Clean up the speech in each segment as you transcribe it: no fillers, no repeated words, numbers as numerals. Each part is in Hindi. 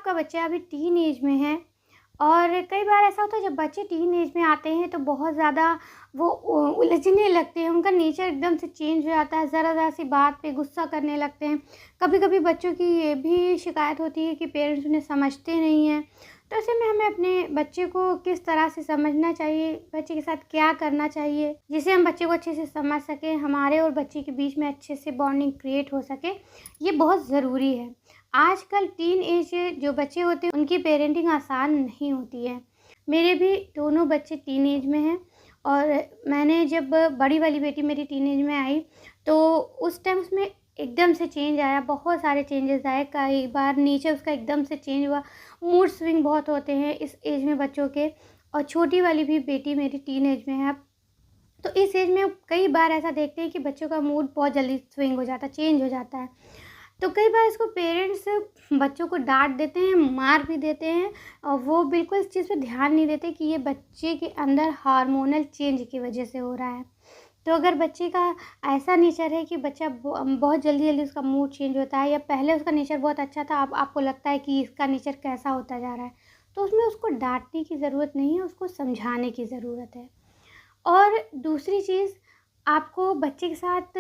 आपका बच्चा अभी टीन एज में है और कई बार ऐसा होता है जब बच्चे टीन एज में आते हैं तो बहुत ज़्यादा वो उलझने लगते हैं, उनका नेचर एकदम से चेंज हो जाता है, ज़रा-ज़रा सी बात पे गुस्सा करने लगते हैं। कभी-कभी बच्चों की ये भी शिकायत होती है कि पेरेंट्स उन्हें समझते नहीं हैं। तो ऐसे में हमें अपने बच्चे को किस तरह से समझना चाहिए, बच्चे के साथ क्या करना चाहिए, जिससे हम बच्चे को अच्छे से समझ सकें, हमारे और बच्चे के बीच में अच्छे से बॉन्डिंग क्रिएट हो सके, ये बहुत ज़रूरी है। आजकल टीन एज जो बच्चे होते हैं उनकी पेरेंटिंग आसान नहीं होती है। मेरे भी दोनों बच्चे टीन एज में हैं और मैंने जब बड़ी वाली बेटी मेरी टीन एज में आई तो उस टाइम उसमें एकदम से चेंज आया, बहुत सारे चेंजेस आए। कई बार नेचर उसका एकदम से चेंज हुआ, मूड स्विंग बहुत होते हैं इस एज में बच्चों के। और छोटी वाली भी बेटी मेरी टीन एज में है अब। तो इस एज में कई बार ऐसा देखते हैं कि बच्चों का मूड बहुत जल्दी स्विंग हो जाता है, चेंज हो जाता है। तो कई बार इसको पेरेंट्स बच्चों को डाँट देते हैं, मार भी देते हैं और वो बिल्कुल इस चीज़ पे ध्यान नहीं देते कि ये बच्चे के अंदर हार्मोनल चेंज की वजह से हो रहा है। तो अगर बच्चे का ऐसा नेचर है कि बच्चा बहुत जल्दी-जल्दी उसका मूड चेंज होता है या पहले उसका नेचर बहुत अच्छा था, अब आपको लगता है कि इसका नेचर कैसा होता जा रहा है, तो उसमें उसको डाँटने की ज़रूरत नहीं है, उसको समझाने की ज़रूरत है। और दूसरी चीज़, आपको बच्चे के साथ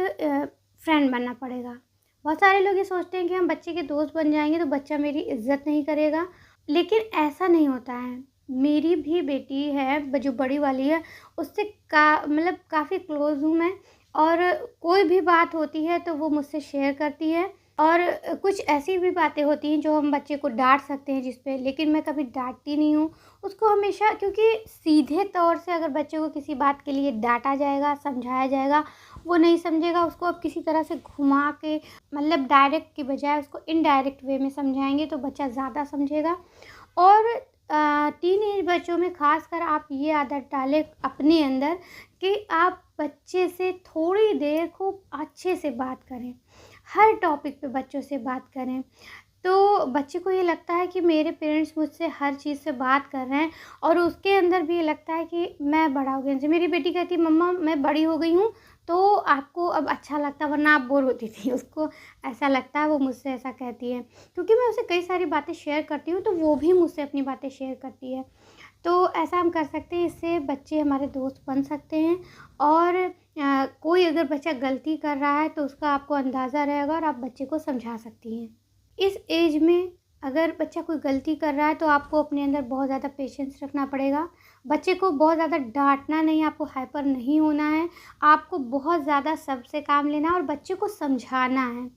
फ्रेंड बनना पड़ेगा। बहुत सारे लोग ये सोचते हैं कि हम बच्चे के दोस्त बन जाएँगे तो बच्चा मेरी इज़्ज़त नहीं करेगा, लेकिन ऐसा नहीं होता है। मेरी भी बेटी है जो बड़ी वाली है, उससे मतलब काफ़ी क्लोज़ हूँ मैं और कोई भी बात होती है तो वो मुझसे शेयर करती है और कुछ ऐसी भी बातें होती हैं जो हम बच्चे को डाँट सकते हैं जिस पे, लेकिन मैं कभी डाँटती नहीं हूँ उसको हमेशा, क्योंकि सीधे तौर से अगर बच्चे को किसी बात के लिए डाँटा जाएगा, समझाया जाएगा, वो नहीं समझेगा। उसको अब किसी तरह से घुमा के, मतलब डायरेक्ट की बजाय उसको इनडायरेक्ट वे में समझाएँगे तो बच्चा ज़्यादा समझेगा। और टीनेज बच्चों में ख़ासकर आप ये आदत डालें अपने अंदर कि आप बच्चे से थोड़ी देर खूब अच्छे से बात करें। हर टॉपिक पे बच्चों से बात करें। तो बच्चे को ये लगता है कि मेरे पेरेंट्स मुझसे हर चीज़ से बात कर रहे हैं और उसके अंदर भी ये लगता है कि मैं बड़ा हो गया। जैसे मेरी बेटी कहती है, मम्मा मैं बड़ी हो गई हूँ तो आपको अब अच्छा लगता है, वरना आप बोर होती थी। उसको ऐसा लगता है, वो मुझसे ऐसा कहती है। क्योंकि मैं उसे कई सारी बातें शेयर करती हूँ तो वो भी मुझसे अपनी बातें शेयर करती है। तो ऐसा हम कर सकते हैं, इससे बच्चे हमारे दोस्त बन सकते हैं। और कोई अगर बच्चा गलती कर रहा है तो उसका आपको अंदाज़ा रहेगा और आप बच्चे को समझा सकती हैं। इस एज में अगर बच्चा कोई गलती कर रहा है तो आपको अपने अंदर बहुत ज़्यादा पेशेंस रखना पड़ेगा। बच्चे को बहुत ज़्यादा डाँटना नहीं, आपको हाइपर नहीं होना है। आपको बहुत ज़्यादा सबसे काम लेना है और बच्चे को समझाना है।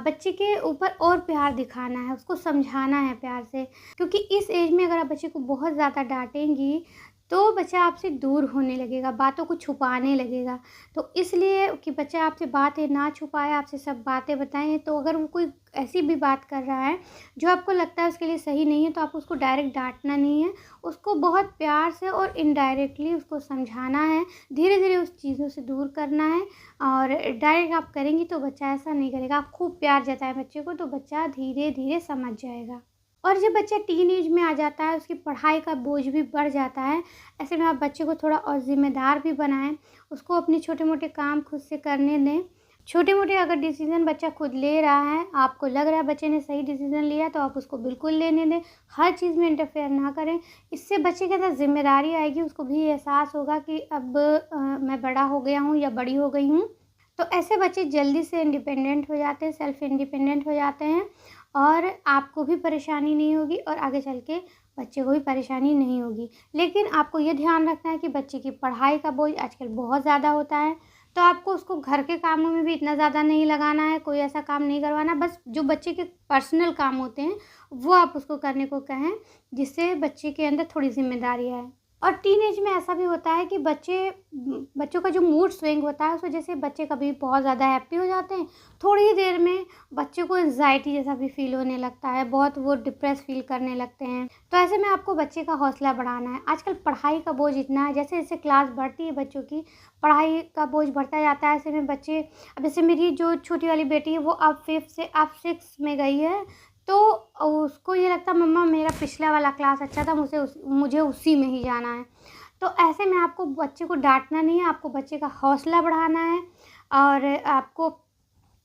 बच्चे के ऊपर और प्यार दिखाना है, उसको समझाना है प्यार से। क्योंकि इस एज में अगर आप बच्चे को बहुत ज़्यादा डाँटेंगी, तो बच्चा आपसे दूर होने लगेगा, बातों को छुपाने लगेगा। तो इसलिए कि बच्चा आपसे बातें ना छुपाए, आपसे सब बातें बताएँ, तो अगर वो कोई ऐसी भी बात कर रहा है, जो आपको लगता है उसके लिए सही नहीं है, तो आपको उसको डायरेक्ट डाँटना नहीं है। उसको बहुत प्यार से और इनडायरेक्टली उसको समझाना है, धीरे-धीरे उस चीज़ों से दूर करना है। और डायरेक्ट आप करेंगी तो बच्चा ऐसा नहीं करेगा। आप खूब प्यार जताएँ बच्चे को तो बच्चा धीरे-धीरे समझ जाएगा। और जब बच्चा टीन एज में आ जाता है, उसकी पढ़ाई का बोझ भी बढ़ जाता है। ऐसे में आप बच्चे को थोड़ा और ज़िम्मेदार भी बनाएँ, उसको अपने छोटे-मोटे काम खुद से करने दें। छोटे-मोटे अगर डिसीज़न बच्चा खुद ले रहा है, आपको लग रहा है बच्चे ने सही डिसीज़न लिया तो आप उसको बिल्कुल लेने दें। हर चीज़ में इंटरफेयर ना करें। इससे बच्चे के अंदर ज़िम्मेदारी आएगी, उसको भी एहसास होगा कि अब मैं बड़ा हो गया हूँ या बड़ी हो गई हूँ। तो ऐसे बच्चे जल्दी से इंडिपेंडेंट हो जाते हैं, सेल्फ इंडिपेंडेंट हो जाते हैं और आपको भी परेशानी नहीं होगी और आगे चल के बच्चे को भी परेशानी नहीं होगी। लेकिन आपको ये ध्यान रखना है कि बच्चे की पढ़ाई का बोझ आजकल बहुत ज़्यादा होता है, तो आपको उसको घर के कामों में भी इतना ज़्यादा नहीं लगाना है, कोई ऐसा काम नहीं करवाना। बस जो बच्चे के पर्सनल काम होते हैं, वो आप उसको करने को कहें, जिससे बच्चे के अंदर थोड़ी ज़िम्मेदारी आए। और टीनेज में ऐसा भी होता है कि बच्चों का जो मूड स्विंग होता है, उस वजह से बच्चे कभी बहुत ज़्यादा हैप्पी हो जाते हैं, थोड़ी ही देर में बच्चे को एंग्ज़ायटी जैसा भी फ़ील होने लगता है, बहुत वो डिप्रेस फ़ील करने लगते हैं। तो ऐसे में आपको बच्चे का हौसला बढ़ाना है। आजकल पढ़ाई का बोझ इतना है, जैसे-जैसे क्लास बढ़ती है बच्चों की, पढ़ाई का बोझ बढ़ता जाता है। ऐसे में बच्चे, अब जैसे मेरी जो छोटी वाली बेटी है वो अब 5th से अब 6th में गई है, तो उसको ये लगता है मम्मा मेरा पिछला वाला क्लास अच्छा था, मुझे उसी में ही जाना है। तो ऐसे में आपको बच्चे को डाँटना नहीं है, आपको बच्चे का हौसला बढ़ाना है और आपको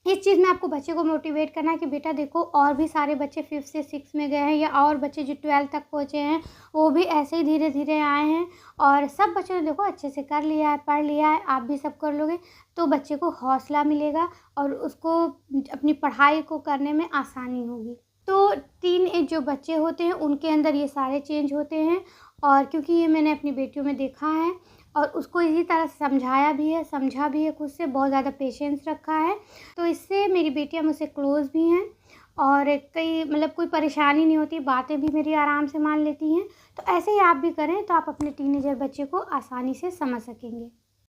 इस चीज़ में आपको बच्चे को मोटिवेट करना है कि बेटा देखो और भी सारे बच्चे 5th से 6th में गए हैं, या और बच्चे जो 12th तक पहुँचे हैं वो भी ऐसे ही धीरे-धीरे आए हैं, और सब बच्चों ने देखो अच्छे से कर लिया है, पढ़ लिया है, आप भी सब कर लोगे तो बच्चे को हौसला मिलेगा और उसको अपनी पढ़ाई को करने में आसानी होगी। तो टीन एज जो बच्चे होते हैं उनके अंदर ये सारे चेंज होते हैं, और क्योंकि ये मैंने अपनी बेटियों में देखा है और उसको इसी तरह समझाया भी है, समझा भी है, खुद से बहुत ज़्यादा पेशेंस रखा है, तो इससे मेरी बेटियाँ मुझसे क्लोज़ भी हैं और कई मतलब कोई परेशानी नहीं होती, बातें भी मेरी आराम से मान लेती हैं। तो ऐसे ही आप भी करें तो आप अपने टीनेजर बच्चे को आसानी से समझ सकेंगे।